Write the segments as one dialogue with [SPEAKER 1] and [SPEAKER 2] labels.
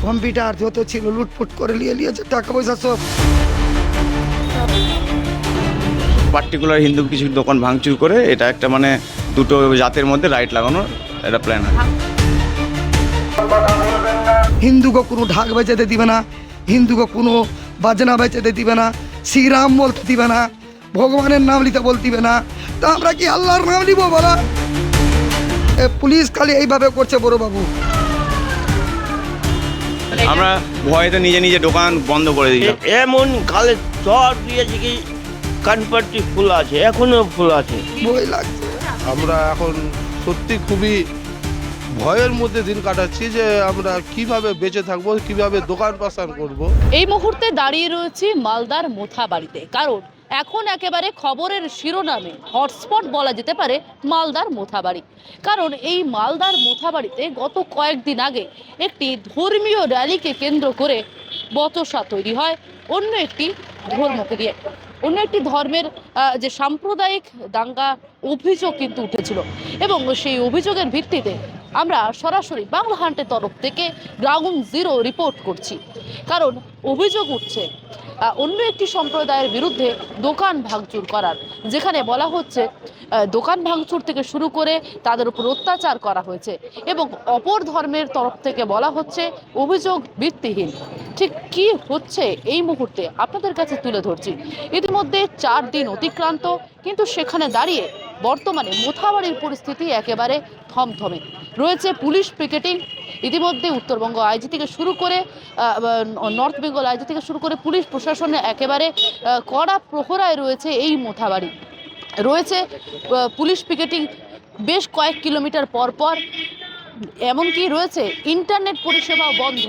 [SPEAKER 1] Computer যত ছিল লুটপুট করে নিয়েছে টাকা পয়সা সব।
[SPEAKER 2] পার্টিকুলার হিন্দু কিছু দোকান ভাঙচুর করে এটা একটা মানে দুটো জাতের মধ্যে রাইট লাগানোর একটা প্ল্যান আছে।
[SPEAKER 1] হিন্দুকে কোনো ঢাক বেচাতে দিবে না, হিন্দুকে কোনো বাজনা বেচাতে দিবে না, শ্রীরাম বলতে দিবে না, ভগবানের নাম নিতে বলতিবে না। তা আমরা কি আল্লাহর নাম নিব বলা? পুলিশ খালি এইভাবে করছে বড়বাবু।
[SPEAKER 2] আমরা ভয়েতে নিজে নিজে দোকান বন্ধ করে দিই।
[SPEAKER 3] এমন কালে চর দিয়েছে কি কানপাটি ফুল আছে, এখনো ফুল আছে।
[SPEAKER 1] ভয় লাগছে।
[SPEAKER 4] আমরা এখন সত্যি খুবই ভয়ের মধ্যে দিন কাটাচ্ছি যে আমরা কিভাবে বেঁচে থাকবো, কিভাবে দোকান পাশান করব।
[SPEAKER 5] এই মুহূর্তে দাঁড়িয়ে রয়েছি মালদার মোথাবাড়িতে, কারণ এখন একেবারে খবরের শিরোনামে হটস্পট বলা যেতে পারে মালদার মোথাবাড়ি। কারণ এই মালদার মোথাবাড়িতে গত কয়েকদিন আগে একটি ধর্মীয় র্যালিকে কেন্দ্র করে বচসা তৈরি হয় অন্য একটি ধর্মকে দিয়ে। অন্য একটি ধর্মের যে সাম্প্রদায়িক দাঙ্গা অভিযোগ কিন্তু উঠেছিল, এবং সেই অভিযোগের ভিত্তিতে আমরা সরাসরি বাংলা হান্টের তরফ থেকে গ্রাউন্ড জিরো রিপোর্ট করছি। কারণ অভিযোগ উঠছে অন্য একটি সম্প্রদায়ের বিরুদ্ধে দোকান ভাঙচুর করার, যেখানে বলা হচ্ছে দোকান ভাঙচুর থেকে শুরু করে তাদের উপর অত্যাচার করা হয়েছে, এবং অপর ধর্মের তরফ থেকে বলা হচ্ছে অভিযোগ ভিত্তিহীন। ঠিক কি হচ্ছে এই মুহূর্তে আপনাদের কাছে তুলে ধরছি। ইতিমধ্যে 4 দিন অতিক্রান্ত, কিন্তু সেখানে দাঁড়িয়ে বর্তমানে মোথাবাড়ির পরিস্থিতি একেবারে থমথমে। রয়েছে পুলিশ পিকেটিং, ইতিমধ্যে উত্তরবঙ্গ আইজি থেকে শুরু করে নর্থ বেঙ্গল আইজি থেকে শুরু করে পুলিশ প্রশাসনে একেবারে কড়া প্রহরায় রয়েছে এই মোথাবাড়ি। রয়েছে পুলিশ পিকেটিং বেশ কয়েক কিলোমিটার পর পর, এমনকি রয়েছে ইন্টারনেট পরিষেবাও বন্ধ,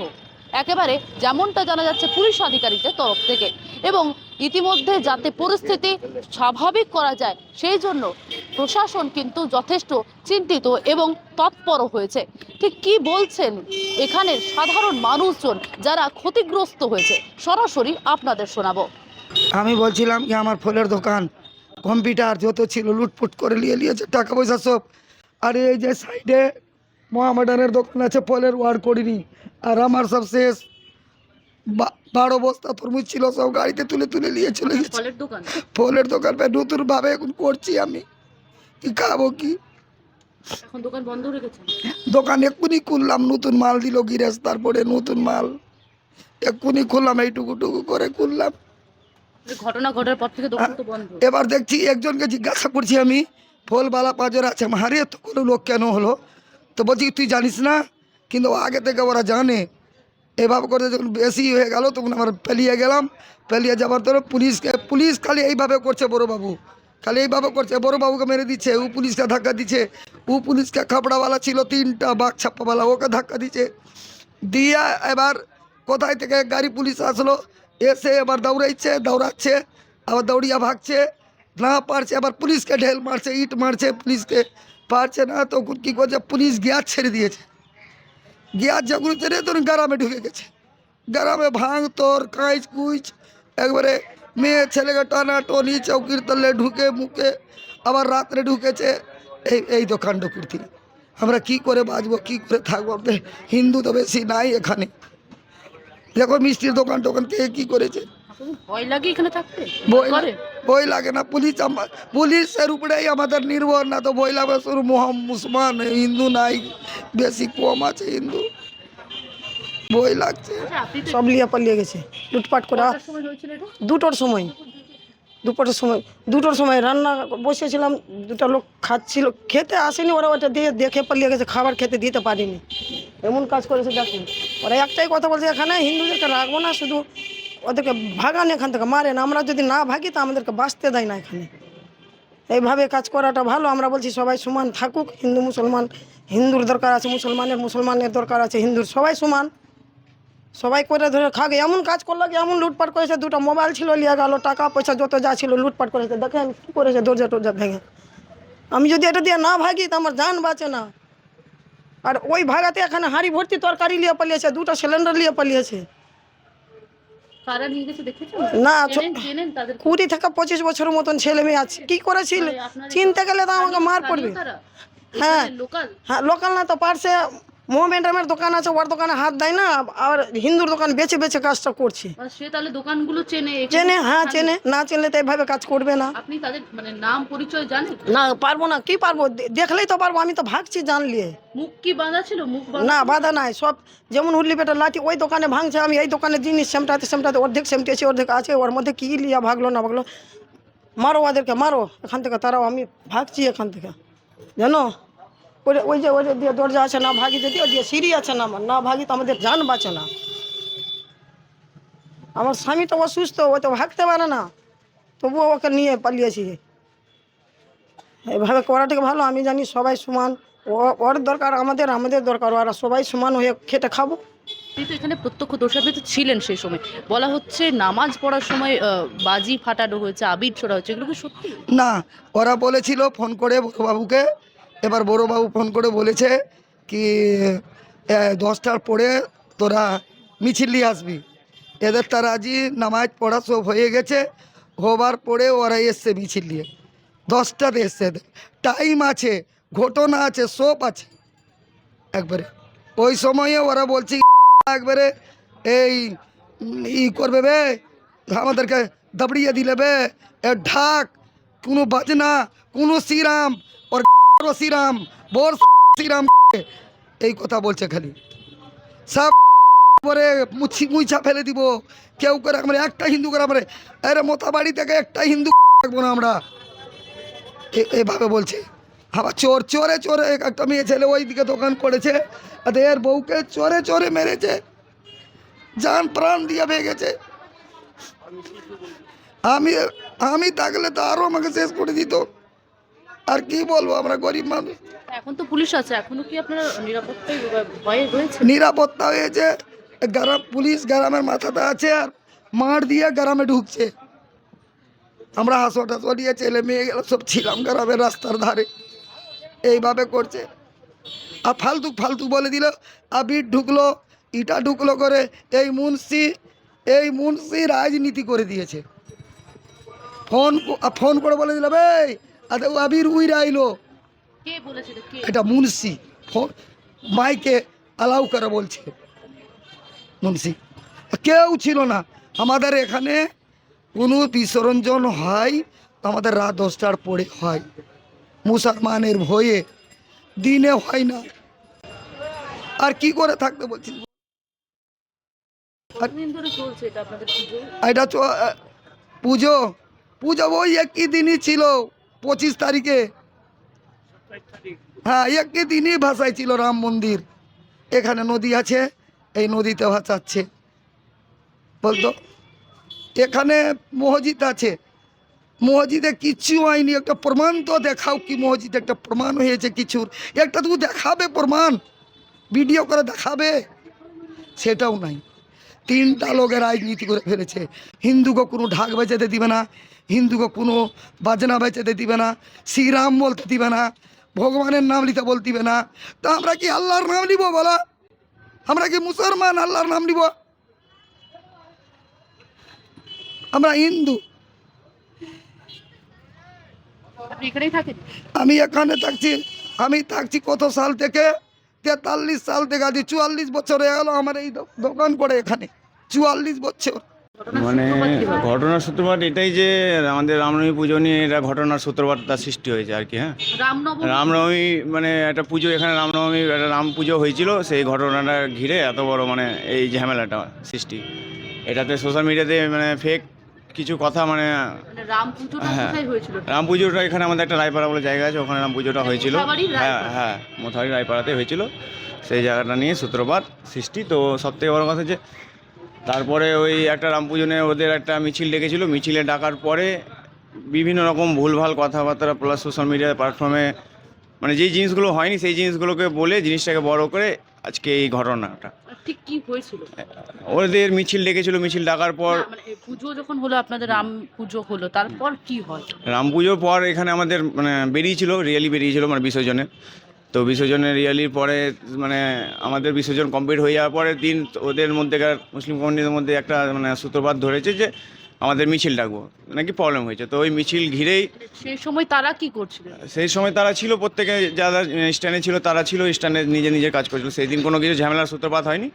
[SPEAKER 5] একেবারে যেমনটা জানা যাচ্ছে পুলিশ আধিকারিকদের তরফ থেকে। এবং ইতিমধ্যে যাতে পরিস্থিতি স্বাভাবিক করা যায় সেই জন্য প্রশাসন কিন্তু যথেষ্ট চিন্তিত এবং তৎপর হয়েছে। ঠিক কি বলছেন এখানের সাধারণ মানুষজন যারা ক্ষতিগ্রস্ত হয়েছে, সরাসরি আপনাদের শোনাবো।
[SPEAKER 1] আমি বলছিলাম কি আমার ফলের দোকান কম্পিউটার যত ছিল লুটপুট করে নিয়েছে টাকা পয়সা সব। আর এই যে সাইডে মোহামেডানের দোকান আছে, ফলের ওয়ার্ড করিনি। আর আমার সব শেষ 12 বস্তা তরমুজ ছিল, সব গাড়িতে তুলে তুলে নিয়ে চলে গেছে। ফলের দোকান নতুন ভাবে এখন করছি আমি, কি খাবো কি?
[SPEAKER 5] এখন দোকান বন্ধ রেখেছেন?
[SPEAKER 1] দোকান এক্ষুনি খুললাম, নতুন মাল দিল গিরেস, তারপরে নতুন মাল এক্ষুনি খুললাম, এইটুকু টুকু করে খুললাম।
[SPEAKER 5] ঘটনা ঘটার পর থেকে দোকান তো বন্ধ।
[SPEAKER 1] এবার দেখছি একজনকে জিজ্ঞাসা করছি আমি, ফলবালা পাঁচর আছে, হারে তো কোনো লোক কেন হলো? তো বলছি তুই জানিস না, কিন্তু আগে থেকে ওরা জানে। এভাবে করে যখন বেশি হয়ে গেল তখন আমরা পালিয়ে গেলাম। পালিয়ে যাওয়ার পরে পুলিশ খালি এইভাবে করছে বড়োবাবু, খালি এইভাবে করছে। বড়োবাবুকে মেরে দিচ্ছে, ও পুলিশকে ধাক্কা দিচ্ছে, ও পুলিশকে খাপড়াওয়ালা ছিল 3টা বাঘ ছাপ্পাওয়ালা, ওকে ধাক্কা দিচ্ছে। দিয়া এবার কোথায় থেকে গাড়ি পুলিশ আসলো, এসে এবার দৌড়াচ্ছে, আবার দৌড়িয়া ভাগছে, না পারছে আবার পুলিশকে ঢেল মারছে, ইট মারছে, পুলিশকে পারছে না। তখন কী করছে, পুলিশ গ্যাস ছেড়ে দিয়েছে। গ্যাস যখন ছেড়ে তখন গ্রামে ঢুকে গেছে। গ্রামে ভাঙ তোর কাঁচ কুচ, একবারে মেয়ে ছেলেকে টানা টনি, চৌকির তলে ঢুকে মুখে, আবার রাত্রে ঢুকেছে এই দোকান ঢুকির থেকে। আমরা কি করে বাঁচবো, কি করে থাকবো? হিন্দু তো বেশি নাই এখানে। দেখো মিষ্টির দোকান টোকান কে কি করেছে।
[SPEAKER 5] ভয় লাগে এখানে থাকতে?
[SPEAKER 1] ভয় লাগে না, পুলিশের উপরেই আমাদের নির্ভর, না তো ভয় লাগবে শুরু মুসলমান, হিন্দু নাই, বেশি কম আছে হিন্দু, ভয় লাগছে।
[SPEAKER 6] সব লিয়ে পালিয়ে গেছে লুটপাট করে। দুটোর সময়, দুটোর সময় রান্না বসেছিলাম, 2টা লোক খাচ্ছিল, খেতে আসেনি ওরা, ওটা দিয়ে দেখে পালিয়ে গেছে, খাবার খেতে দিতে পারিনি, এমন কাজ করেছে। দেখুন ওরা একটাই কথা বলছে, এখানে হিন্দুদেরকে রাখবো না, শুধু ওদেরকে ভাগান, এখান থেকে মারেন, আমরা যদি না ভাগি তো আমাদেরকে বাঁচতে দেয় না এখানে। এইভাবে কাজ করাটা ভালো। আমরা বলছি সবাই সমান থাকুক, হিন্দু মুসলমান, হিন্দুর দরকার আছে মুসলমানের দরকার আছে, হিন্দুর সবাই সমান, সবাই করে ধরে খাগে। এমন কাজ করলো কি, এমন লুটপাট করেছে, 2টা মোবাইল ছিল লিয়ে গেল, টাকা পয়সা যত যা ছিল লুটপাট করেছে। দেখেন কী করেছে, দরজা টরজা ভেঙে। আমি যদি এটা দিয়ে না ভাগি তো আমার জান বাঁচে না। আর ওই ভাগাতে এখানে হাঁড়ি ভর্তি তরকারি নিয়ে পালিয়েছে, 2টা সিলিন্ডার নিয়ে পালিয়েছে। না 20 থেকে 25 বছরের মতন ছেলে মেয়ে আছে, কি করেছিল চিনতে গেলে তো আমাকে মার পড়বে। হ্যাঁ হ্যাঁ, লোকাল না তো পারছে মোহামেডামের দোকান আছে, ওর দোকানে হাত দেয় না, আর হিন্দুর দোকান বেছে বেছে কাজটা করছে।
[SPEAKER 5] মানে সে তাহলে দোকানগুলো চেনে এখানে
[SPEAKER 6] চেনে, হ্যাঁ চেনে, না চেনলে তো এইভাবে কাজ করবে না।
[SPEAKER 5] আপনি তাদের মানে নাম পরিচয় জানেন?
[SPEAKER 6] না পারবো না, কি পারবো, দেখলেই তো পারবো, আমি তো ভাগছি জানলে।
[SPEAKER 5] মুখ কি বাঁধা ছিল? মুখ
[SPEAKER 6] না বাধা নাই, সব যেমন হুল্লি পেটের লাঠি ওই দোকানে ভাঙছে, আমি এই দোকানে জিনিস সেমটাতে অর্ধেক সেমটেছি, অর্ধেক আছে, ওর মধ্যে কি লিয়া ভাগলো না ভাগলো, মারো ওদেরকে মারো এখান থেকে, তারাও আমি ভাগছি এখান থেকে জানো। ওই যে দিয়ে দরজা আছে, না ভাগি, যদি ওই যে সিঁড়ি আছে না ভাগি তো আমাদের জান বাঁচে না। আমার স্বামী তো অসুস্থ, ও তো ভাগতে পারে না, তবুও ওকে নিয়ে পালিয়েছি। এভাবে করাটাকে ভালো, আমি জানি সবাই সমান, ওর দরকার আমাদের দরকার, ওরা সবাই সমান হয়ে খেটে খাবো।
[SPEAKER 5] আপনি তো এখানে প্রত্যক্ষদর্শী, আপনি তো ছিলেন সেই সময়। বলা হচ্ছে নামাজ পড়ার সময় বাজি ফাটানো হয়েছে, আবির ছোড়া হয়েছে, এগুলো কি সত্যি?
[SPEAKER 1] না, ওরা বলেছিল ফোন করে বড়োবাবুকে, এবার বড়োবাবু ফোন করে বলেছে কি 10টার পরে তোরা মিছিল নিয়ে আসবি। এদের তারা আজই নামাজ পড়া সব হয়ে গেছে, হবার পরে ওরা এসছে মিছিল নিয়ে, 10টাতে এসছে, টাইম আছে, ঘটনা আছে, সব আছে একবারে। ওই সময়ে ওরা বলছে একবারে এই ই করবে বে, আমাদেরকে দাবড়িয়ে দিলে বে, এ ঢাক, কোনো বাজনা, কোনো শ্রীরাম, ওর শ্রীরাম, বোর শ্রীরাম, এই কথা বলছে খালি। সব পরে মুছা ফেলে দিব, কেউ করে আমরা একটা হিন্দু করে আমরা, আরে মোথাবাড়ি থেকে একটা হিন্দু থাকবো না আমরা, এভাবে বলছে। আবার চোরে একটা মেয়ে ছেলে ওই দিকে দোকান করেছে, এর বউকে চোরে মেরেছে, জান প্রাণ দিয়ে ভেগেছে। আমি থাকলে তো আরো আমাকে শেষ করে দিত। আর কি বলবো, আমরা গরিব মানুষ।
[SPEAKER 5] এখন তো পুলিশ আছে, এখনো কি আপনারা নিরাপত্তায় ভয়ে রয়েছে?
[SPEAKER 1] নিরাপত্তা হয়েছে, পুলিশ গ্রামের মাথাতে আছে, আর মার দিয়ে গ্রামে ঢুকছে। আমরা হাসপাতালিয়ে ছেলে মেয়ে গেল সব ছিলাম গ্রামের রাস্তার ধারে, এইভাবে করছে। আর ফালতু বলে দিল, আবির ঢুকলো, ইটা ঢুকলো করে, এই মুন্সি রাজনীতি করে দিয়েছে। ফোন করে বলে দিল, ভাই আবির উইরা আইলো,
[SPEAKER 5] কে বলেছে? কে?
[SPEAKER 1] এটা মুন্সি মাইকে অ্যালাউ করে বলছে। মুন্সি কেউ ছিল না আমাদের এখানে। কোনো বিসর্জন হয় আমাদের রাত 10টার পরে হয়, মুসলমানের ভয়ে, দিনে হয় না। আর কি করে থাকতে বলছি,
[SPEAKER 5] কতদিন ধরে চলছে এটা আপনাদের পুজো?
[SPEAKER 1] এটা পুজো ওই একই দিনই ছিল, 25 তারিখে। হ্যাঁ, একই দিনই ভাসাই ছিল রাম মন্দির। এখানে নদী আছে, এই নদীতে ভাসাচ্ছে বলতো। এখানে মসজিদ আছে, মসজিদে কিচ্ছু হয়নি, একটা প্রমাণ তো দেখাও, কি মসজিদে একটা প্রমাণ হয়েছে কিছুর, একটা তুমি দেখাবে প্রমাণ, ভিডিও করে দেখাবে, সেটাও নাই। 3টা লোকের রাজনীতি করে ফেলেছে। হিন্দুকে কোনো ঢাক বেচাতে দিবে না, হিন্দুকে কোনো বাজনা বেচাতে দিবে না, শ্রীরাম বলতে দিবে না, ভগবানের নাম নিতে বলতে দিবে না। তো আমরা কি আল্লাহর নাম নিব বলা? আমরা কি মুসলমান আল্লাহর নাম নিব? আমরা হিন্দু।
[SPEAKER 5] আপনি এখানেই থাকেন?
[SPEAKER 1] আমি এখানে থাকছি কত সাল থেকে, 43 সাল থেকে, আজ 44 বছর হয়ে গেল আমার এই দোকান করে এখানে, 44 বছর।
[SPEAKER 2] মানে ঘটনার সূত্রপাত এটাই যে আমাদের রামনবমী পুজো নিয়ে এটা ঘটনার সূত্রপাতটা সৃষ্টি হয়েছে আর কি। হ্যাঁ, রামনবমী মানে একটা পুজো, এখানে রামনবমী একটা রাম পুজো হয়েছিল, সেই ঘটনাটা ঘিরে এত বড় মানে এই ঝামেলাটা সৃষ্টি। এটাতে সোশ্যাল মিডিয়াতে মানে ফেক কিছু কথা, মানে রাম পুজোটা এখানে আমাদের একটা রায়পাড়া বলে জায়গা আছে, ওখানে রাম পুজোটা হয়েছিল। হ্যাঁ, মোথাবাড়ি রায়পাড়াতে হয়েছিল, সেই জায়গাটা নিয়ে সূত্রপাত সৃষ্টি। তো সবথেকে বড় কথা যে তারপরে ওই একটা রাম পুজো নিয়ে ওদের একটা মিছিল ডেকেছিল, মিছিলে ডাকার পরে বিভিন্ন রকম ভুলভাল কথাবার্তা প্লাস সোশ্যাল মিডিয়া প্ল্যাটফর্মে মানে যেই জিনিসগুলো হয়নি সেই জিনিসগুলোকে বলে জিনিসটাকে বড় করে আজকে এই ঘটনাটা।
[SPEAKER 5] ঠিক কি হয়েছিল?
[SPEAKER 2] ওদের মিছিল ডেকেছিল, মিছিল ডাকার পর
[SPEAKER 5] পুজো যখন হলো, আপনাদের রাম পুজো হলো, তারপর কি হয়?
[SPEAKER 2] রাম পুজোর পর এখানে আমাদের মানে বেরিয়েছিল, রিয়ালি বেরিয়েছিল মানে বিসর্জনে। তো বিসর্জনের রিয়ালির পরে মানে আমাদের বিসর্জন কমপ্লিট হয়ে যাওয়ার পরের দিন ওদের মধ্যেকার মুসলিম কমিউনিটির মধ্যে একটা মানে সূত্রপাত ধরেছে যে আমাদের মিছিল ডাকবো নাকি প্রবলেম হয়েছে, তো ওই মিছিল ঘিরেই
[SPEAKER 5] সেই সময় তারা কি করছিল?
[SPEAKER 2] সেই সময় তারা ছিল, প্রত্যেকে যারা স্ট্যান্ডে ছিল তারা ছিল স্ট্যান্ডে, নিজের কাজ করছিল। সেই দিন কোনো কিছু ঝামেলার সূত্রপাত হয়নি।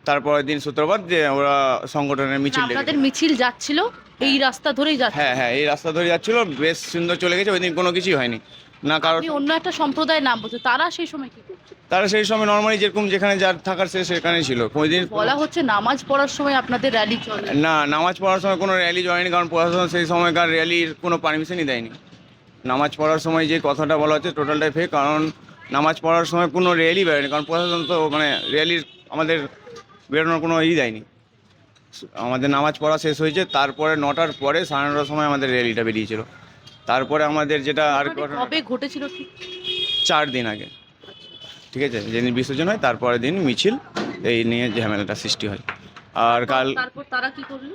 [SPEAKER 2] তারপরের দিন সূত্রপাত যে ওরা সংগঠনের মিছিল ডেকেছে।
[SPEAKER 5] আপনাদের মিছিল যাচ্ছিল এই রাস্তা ধরেই যাচ্ছে?
[SPEAKER 2] হ্যাঁ, এই রাস্তা ধরে যাচ্ছিল, বেশ সুন্দর চলে গেছে। ওই দিন কোনো কিছুই হয়নি না। কারণ
[SPEAKER 5] আপনি অন্য একটা সম্প্রদায়ের নাম বলছে, তারা সেই সময় কি করছে?
[SPEAKER 2] তারা সেই সময় নর্মালি যেরকম যেখানে যার থাকার সেখানেই ছিল। ওই দিন
[SPEAKER 5] বলা হচ্ছে নামাজ পড়ার সময় আপনাদের র্যালি চলে।
[SPEAKER 2] না, নামাজ পড়ার সময় কোনো র্যালি জয়েনি, কারণ প্রশাসন সেই সময়কার র্যালির কোনো পারমিশনই দেয়নি। নামাজ পড়ার সময় যে কথাটা বলা হচ্ছে টোটালটাই ফেক, কারণ নামাজ পড়ার সময় কোনো র্যালি বেরোয়নি, কারণ প্রশাসন তো মানে র্যালির আমাদের বেরোনোর কোনো দেয়নি। আমাদের নামাজ পড়া শেষ হয়েছে, তারপরে 9টার পরে 9:30টার সময় আমাদের র্যালিটা বেরিয়েছিল। তারপরে আমাদের যেটা আর
[SPEAKER 5] কবে ঘটেছিল ঠিক?
[SPEAKER 2] 4 দিন আগে, ঠিক আছে, যেদিন বিসর্জন হয় তারপরের দিন মিছিল, এই নিয়ে ঝামেলাটা সৃষ্টি হয়। আর কাল
[SPEAKER 5] তারপর তারা কি করলো?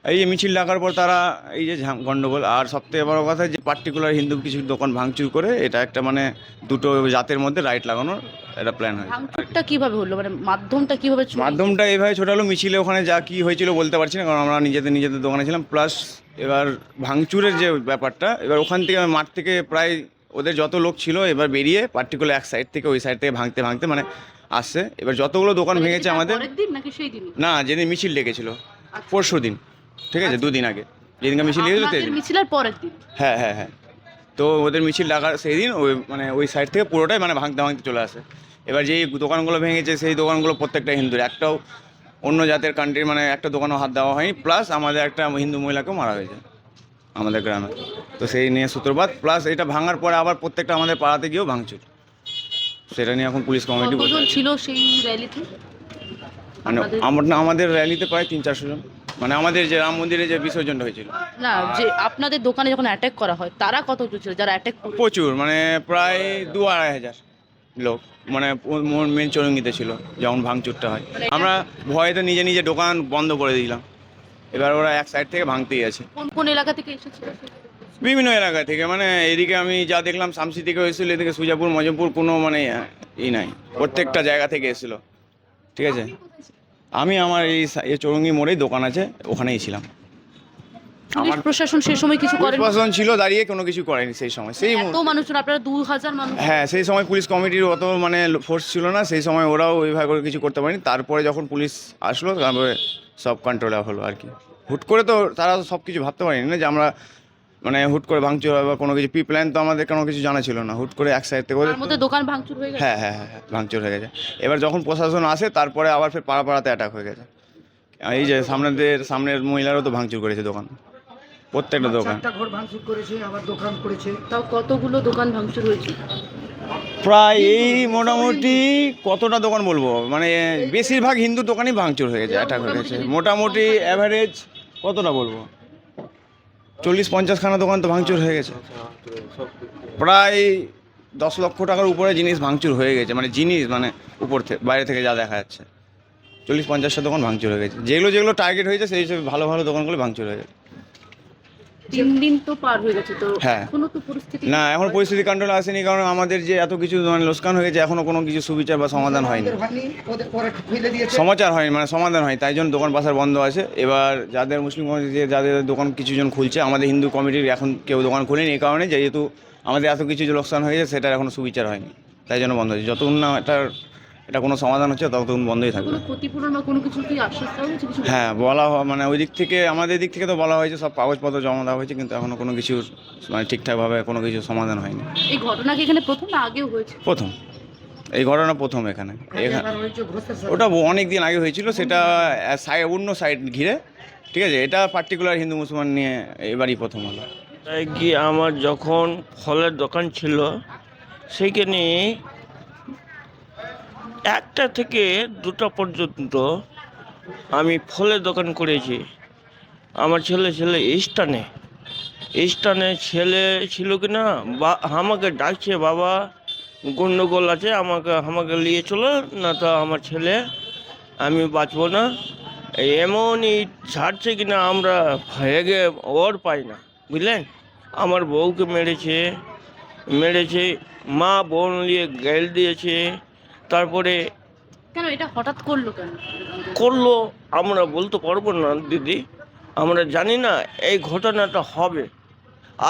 [SPEAKER 2] এই যে মিছিল ডাকার পর তারা এই যে গণ্ডগোল, আর সবথেকে বড় কথা যে পার্টিকুলার হিন্দু কিছু দোকান ভাঙচুর করে, এটা একটা মানে দুটো জাতের মধ্যে রাইট লাগানোর একটা প্ল্যান হয়।
[SPEAKER 5] ভাঙচুরটা কিভাবে হলো, মানে মাধ্যমটা কিভাবে ছড়িয়ে?
[SPEAKER 2] মাধ্যমটা এইভাবে ছোটালো, মিছিলে ওখানে যা কি হয়েছিল বলতে পারছি না, কারণ আমরা নিজেদের দোকানে ছিলাম। প্লাস এবার ভাঙচুরের যে ব্যাপারটা, এবার ওখান থেকে মাঠ থেকে প্রায় ওদের যত লোক ছিল এবার বেরিয়ে পার্টিকুলার এক সাইড থেকে ওই সাইড থেকে ভাঙতে মানে আসছে। এবার যতগুলো দোকান ভেঙেছে আমাদের,
[SPEAKER 5] পরের দিন নাকি সেই দিন?
[SPEAKER 2] না, যেদিন মিছিল ডেকেছিল পরশু দিন, ঠিক আছে, 2 দিন আগে যেদিনকে মিছিল ডেকেছিল সেই দিন।
[SPEAKER 5] মিছিলের পরের দিন?
[SPEAKER 2] হ্যাঁ। তো ওদের মিছিল ডাকার সেই দিন ওই মানে ওই সাইড থেকে পুরোটাই মানে ভাঙতে চলে আসে। এবার যেই দোকানগুলো ভেঙেছে সেই দোকানগুলো প্রত্যেকটা হিন্দুর, একটাও অন্য জাতের কান্ট্রির মানে একটা দোকানও হাত দেওয়া হয়নি। প্লাস আমাদের একটা হিন্দু মহিলাকেও মারা হয়েছে আমাদের গ্রামে। তো সেই নিয়ে সূত্রপাত, প্লাস এটা ভাঙার পরে আবার প্রত্যেকটা আমাদের পাড়াতে গিয়েও ভাঙচুর, সেটা নিয়ে এখন পুলিশ কমিটি
[SPEAKER 5] কতজন ছিল সেই র্যালিতে?
[SPEAKER 2] মানে আমাদের র্যালিতে প্রায় 300-400 জন, মানে আমাদের যে রাম মন্দিরে যে বিসর্জনটা হয়েছিল।
[SPEAKER 5] না, যে আপনাদের দোকানে যখন অ্যাটাক করা হয় তারা কতজন ছিল যারা অ্যাটাক?
[SPEAKER 2] প্রচুর, মানে প্রায় 2-2.5 হাজার লোক, মানে মেন চৌরঙ্গিতে ছিল যখন ভাঙচুরটা হয়। আমরা ভয়েতে নিজে দোকান বন্ধ করে দিলাম। এবার ওরা এক সাইড থেকে ভাঙতেই আছে।
[SPEAKER 5] কোন এলাকা থেকে এসেছিল?
[SPEAKER 2] বিভিন্ন এলাকা থেকে, মানে এদিকে আমি যা দেখলাম শামসি থেকে এসেছিলো, এদিকে সুজাপুর মজমপুর, কোনো মানে নাই, প্রত্যেকটা জায়গা থেকে এসেছিলো, ঠিক আছে। আমি আমার এই চৌরঙ্গি মোড়েই দোকান আছে, ওখানেই ছিলাম।
[SPEAKER 5] পুলিশ প্রশাসন সেই সময় কিছু করেন?
[SPEAKER 2] প্রশাসন ছিল দাঁড়িয়ে, কোনো কিছু করেনি সেই সময়। সেই
[SPEAKER 5] এত মানুষজন, আপনারা 2000 মানুষ?
[SPEAKER 2] হ্যাঁ, সেই সময় পুলিশ কমিটির অত মানে ফোর্স ছিল না, সেই সময় ওরাও ওইভাবে করে কিছু করতে পারেনি। তারপরে যখন পুলিশ আসলো তারপরে সব কন্ট্রোলে হলো আর কি। হুট করে তো তারা সব কিছু ভাবতে পারেনি না যে আমরা মানে হুট করে ভাঙচুর হবে বা কোনো কিছু প্রি প্ল্যান, তো আমাদের কোনো কিছু জানা ছিল না। হুট করে এক সাইড থেকে
[SPEAKER 5] তার মধ্যে দোকান ভাঙচুর হয়ে গেছে?
[SPEAKER 2] হ্যাঁ, ভাঙচুর হয়ে গেছে। এবার যখন প্রশাসন আসে তারপরে আবার ফের পাড়াতে অ্যাটাক হয়ে গেছে। এই যে সামনের মহিলারও তো ভাঙচুর করেছে দোকান, প্রত্যেকটা দোকান।
[SPEAKER 1] ঘর ভাঙচুর করেছে, আবার দোকান করেছে।
[SPEAKER 5] তাও কতগুলো দোকান ভাঙচুর হয়েছে?
[SPEAKER 2] প্রায় এই মোটামুটি কতটা দোকান বলবো, মানে বেশিরভাগ হিন্দু দোকানই ভাঙচুর হয়ে গেছে, অ্যাটাক হয়ে গেছে। মোটামুটি অ্যাভারেজ কতটা বলবো, 40-50 খানা দোকান তো ভাঙচুর হয়ে গেছে। প্রায় 10 লক্ষ টাকার উপরে জিনিস ভাঙচুর হয়ে গেছে, মানে জিনিস মানে উপর থেকে বাইরে থেকে যা দেখা যাচ্ছে 40-50টা দোকান ভাঙচুর হয়ে গেছে। যেগুলো টার্গেট হয়েছে সেই হিসেবে ভালো দোকানগুলো ভাঙচুর হয়ে গেছে।
[SPEAKER 5] 3 দিন তো পার হয়ে গেছে, তো
[SPEAKER 2] হ্যাঁ।
[SPEAKER 5] এখনো তো পরিস্থিতি
[SPEAKER 2] না, এখন পরিস্থিতি কন্ট্রোলে আসেনি, কারণ আমাদের যে এত কিছু মানে লোকসান হয়ে গেছে, এখনো কোনো কিছু সুবিচার বা সমাধান হয়নি। সমাধান হয়, তাই জন্য দোকান পাশার বন্ধ আছে। এবার যাদের মুসলিম কমিটি যাদের দোকান কিছু জন খুলছে, আমাদের হিন্দু কমিটির এখন কেউ দোকান খুলেনি, এই কারণে যেহেতু আমাদের এত কিছু যে লোকসান হয়ে গেছে সেটার এখনো সুবিচার হয়নি, তাই জন্য বন্ধ হয়েছে। যতক্ষণ না এটা কোনো সমাধান হচ্ছে ততক্ষণ বন্ধই থাকবে।
[SPEAKER 5] কোনো ক্ষতিপূরণ বা কোনো কিছু কি আশ্বাস দেওয়া হয়েছে কিছু?
[SPEAKER 2] হ্যাঁ, বলা মানে ওই দিক থেকে আমাদের দিক থেকে তো বলা হয়েছে, সব কাগজপত্র জমা দেওয়া হয়েছে, কিন্তু এখনো কোনো কিছু মানে ঠিকঠাকভাবে কোনো কিছু সমাধান হয়নি।
[SPEAKER 5] এই ঘটনা কি এখানে প্রথম না আগেও হয়েছে?
[SPEAKER 2] প্রথম, এই ঘটনা প্রথম এখানে। ওটা অনেক দিন আগে হয়েছিল, সেটা অন্য সাইড ঘিরে, ঠিক আছে। এটা পার্টিকুলার হিন্দু মুসলমান নিয়ে এবারই প্রথম হলো।
[SPEAKER 3] তাই কি আমার যখন ফলের দোকান ছিল সেইখানে 1টা থেকে 2টা পর্যন্ত আমি ফলের দোকান করেছি। আমার ছেলে স্টানে ছেলে ছিল কি না, আমাকে ডাকছে, বাবা গন্ডগোল আছে, আমাকে নিয়ে চলো, না তো আমার ছেলে আমি বাঁচবো না। এমনই ছাড়ছে কিনা আমরা ভেগে ওর পাই না, বুঝলেন। আমার বউকে মেরেছে, মা বোন নিয়ে গেল দিয়েছে। তারপরে
[SPEAKER 5] কেন এটা হঠাৎ করলো, কেন
[SPEAKER 3] করলো আমরা বলতে পারবো না দিদি, আমরা জানি না এই ঘটনাটা হবে।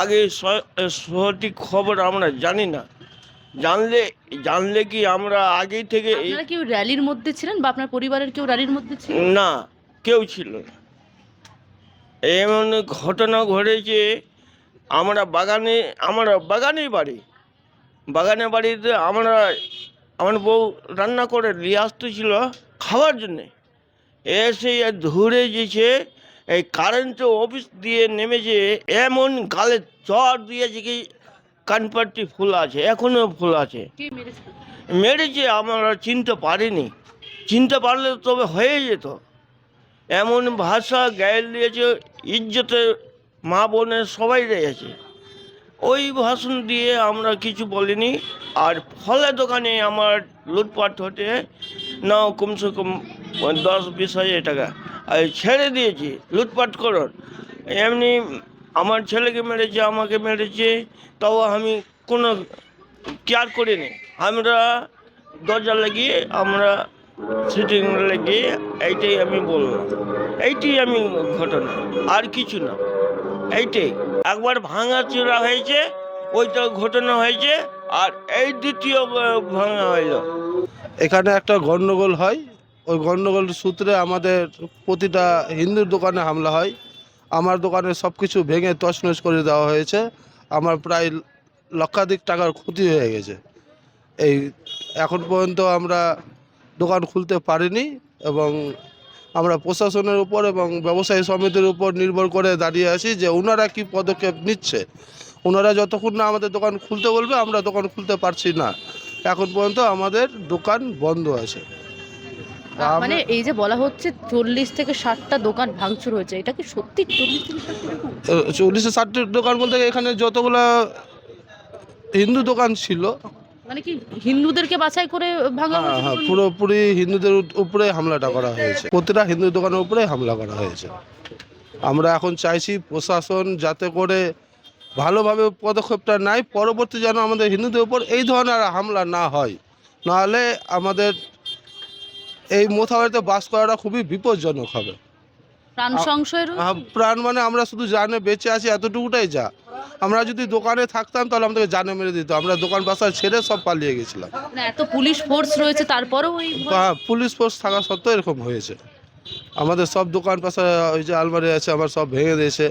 [SPEAKER 3] আগে সঠিক খবর আমরা জানি না। জানলে কি আমরা আগেই থেকে
[SPEAKER 5] আপনারা কেউ র্যালির মধ্যে ছিলেন বা আপনার পরিবারের কেউ র্যালির মধ্যে ছিল?
[SPEAKER 3] না, কেউ ছিল না। এমন ঘটনা ঘটেছে, আমরা বাগানে বাড়িতে আমার বউ রান্না করে নিয়ে আসতেছিল খাওয়ার জন্যে, এসে ধরে গেছে এই কারেন্ট অফিস দিয়ে নেমেছে, এমন গালে চড় দিয়েছে কি কানপাট্টি ফুল আছে, এখনো ফুল আছে। মেরেছে, আমরা চিনতে পারিনি, চিনতে পারলে তবে হয়ে যেত। এমন ভাষা গায়ে দিয়েছে, ইজ্জতে মা বোনের সবাই রয়েছে। ওই ভাষণ দিয়ে আমরা কিছু বলিনি। আর ফলের দোকানে আমার লুটপাট হতে না কমসে কম 10-20 হাজার টাকা আর ছেড়ে দিয়েছি লুটপাট করুন। এমনি আমার ছেলেকে মেরেছে, আমাকে মেরেছে, তাও আমি কোনো কেয়ার করিনি। আমরা দরজা লাগিয়ে আমরা সিটিং লাগিয়ে এইটাই আমি বললাম, এইটাই আমি ঘটনা, আর কিছু না। এইটাই একবার ভাঙাচোরা হয়েছে, ওইটা ঘটনা হয়েছে, আর এই দ্বিতীয় ভাঙা হইল।
[SPEAKER 4] এখানে একটা গণ্ডগোল হয়, ওই গণ্ডগোল সূত্রে আমাদের প্রতিটা হিন্দুর দোকানে হামলা হয়। আমার দোকানে সব কিছু ভেঙে তছনছ করে দেওয়া হয়েছে। আমার প্রায় লক্ষাধিক টাকার ক্ষতি হয়ে গেছে। এই এখন পর্যন্ত আমরা দোকান খুলতে পারিনি এবং আমরা প্রশাসনের উপর এবং ব্যবসায়ী সমিতির উপর নির্ভর করে দাঁড়িয়ে আছি যে ওনারা কি পদক্ষেপ নিচ্ছে। ওনারা যতক্ষণ না আমাদের দোকান খুলতে বলবে আমরা দোকান খুলতে পারছি না। এখন পর্যন্ত আমাদের দোকান বন্ধ আছে।
[SPEAKER 5] মানে এই যে বলা হচ্ছে 40 থেকে 60টা দোকান ভাঙচুর হয়েছে, এটা কি সত্যি? 40 থেকে 60টা
[SPEAKER 4] 40-60টি দোকান বলতে এখানে যতগুলো হিন্দু দোকান ছিল,
[SPEAKER 5] মানে কি হিন্দুদেরকে বাছাই করে ভাঙা হয়েছে?
[SPEAKER 4] হ্যাঁ, পুরোপুরি হিন্দুদের উপরে হামলাটা করা হয়েছে। প্রতিটা হিন্দু দোকানের উপরে হামলা করা হয়েছে। আমরা এখন চাইছি প্রশাসন যাতে করে ভালোভাবে পদক্ষেপটা নেয়, পরবর্তী যেন আমাদের হিন্দুদের উপর এই ধরনের হামলা না হয়। নাহলে আমাদের এই মোথাবাড়িতে বাস করাটা খুবই বিপজ্জনক হবে।
[SPEAKER 5] প্রাণ সংশয়ের
[SPEAKER 4] প্রাণ মানে আমরা শুধু জানে বেঁচে আছি এতটুকুটাই যা। আমরা যদি দোকানে থাকতাম তাহলে আমাদেরকে জানে মেরে দিত। আমরা দোকান বাসা ছেড়ে সব পালিয়ে গেছিলাম।
[SPEAKER 5] না, এত পুলিশ ফোর্স রয়েছে তারপরেও ওই
[SPEAKER 4] হ্যাঁ, পুলিশ ফোর্স থাকা সত্ত্বেও এরকম হয়েছে। আমাদের সব দোকান পাশে ওই যে আলমারি আছে আমার সব ভেঙে দিয়েছে।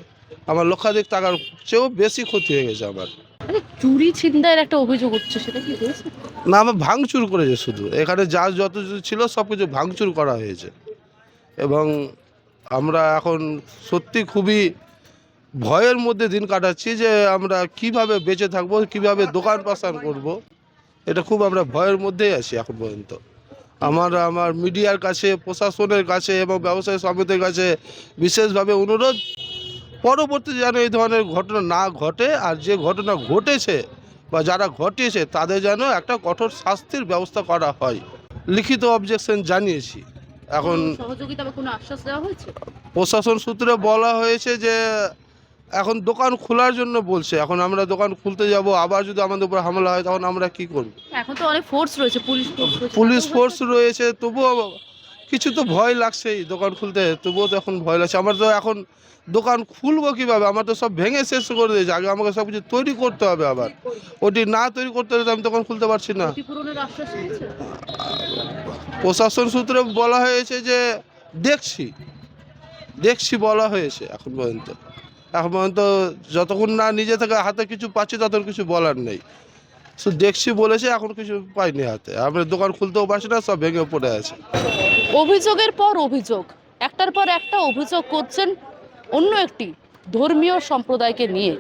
[SPEAKER 4] আমার লক্ষাধিক টাকার চেয়েও বেশি ক্ষতি হয়ে গেছে আমার।
[SPEAKER 5] মানে চুরি ছিনতাইয়ের একটা অভিযোগ উঠছে, সেটা কি হয়েছে?
[SPEAKER 4] না, আমার ভাঙচুর করেছে শুধু। এখানে যা যত ছিল সব কিছু ভাঙচুর করা হয়েছে এবং আমরা এখন সত্যি খুবই ভয়ের মধ্যে দিন কাটাচ্ছি যে আমরা কিভাবে বেঁচে থাকবো, কিভাবে দোকান পাশান করব। এটা খুব আমরা ভয়ের মধ্যেই আছি এখন পর্যন্ত। আমার মিডিয়ার কাছে, প্রশাসনের কাছে এবং ব্যবসায়ী সমিতির কাছে বিশেষভাবে অনুরোধ, পরবর্তী যেন এই ধরনের ঘটনা না ঘটে। আর যে ঘটনা ঘটেছে বা যারা ঘটিয়েছে তাদের যেন একটা কঠোর শাস্তির ব্যবস্থা করা হয়। লিখিত অবজেকশন জানিয়েছি। এখন
[SPEAKER 5] সহযোগিতা বা কোনো আশ্বাস দেওয়া হয়েছে?
[SPEAKER 4] প্রশাসন সূত্রে বলা হয়েছে যে এখন দোকান খোলার জন্য বলছে। এখন আমরা দোকান খুলতে যাব, আবার যদি আমাদের উপর হামলা হয় তখন আমরা কি করব?
[SPEAKER 5] এখন তো অনেক ফোর্স রয়েছে,
[SPEAKER 4] পুলিশ ফোর্স রয়েছে, তবুও কিছু তো ভয় লাগছেই দোকান খুলতে। তবুও তো এখন ভয় লাগছে। আমার তো এখন দোকান খুলবো কীভাবে? আমার তো সব ভেঙে শেষ করে দিয়েছে। আগে আমাকে সব কিছু তৈরি করতে হবে, আবার ওটি না তৈরি করতে হলে আমি তখন খুলতে পারছি না। প্রশাসন সূত্রে বলা হয়েছে যে দেখছি বলা হয়েছে। এখন পর্যন্ত যতক্ষণ না নিজে থেকে হাতে কিছু পাচ্ছি ততক্ষণ কিছু বলার নেই। শুধু দেখছি বলেছে, এখন কিছু পাইনি হাতে। আমরা দোকান খুলতেও পারছি না, সব ভেঙে পড়ে আছে।
[SPEAKER 5] অভিযোগের পর অভিযোগ, একটার পর একটা অভিযোগ করছেন অন্য একটি ধর্মীয় সম্প্রদায়কে নিয়ে,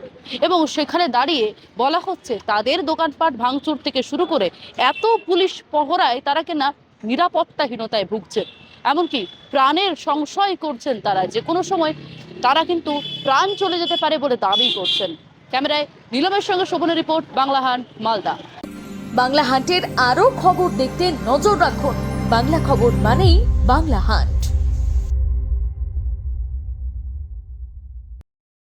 [SPEAKER 5] এবং সেখানে দাঁড়িয়ে বলা হচ্ছে তাদের দোকানপাট ভাঙচুর থেকে শুরু করে এত পুলিশ পহরায় তারা কিনা নিরাপত্তাহীনতায় ভুগছেন। এমনকি প্রাণের সংশয় করছেন তারা, যে কোনো সময় তারা কিন্তু প্রাণ চলে যেতে পারে বলে দাবি করছেন। ক্যামেরায় নীলমের সঙ্গে শোভনের রিপোর্ট, বাংলাহান, মালদা।
[SPEAKER 7] বাংলা হান্টের আরও খবর দেখতে নজর রাখুন। বাংলা খবর মানেই বাংলাহান।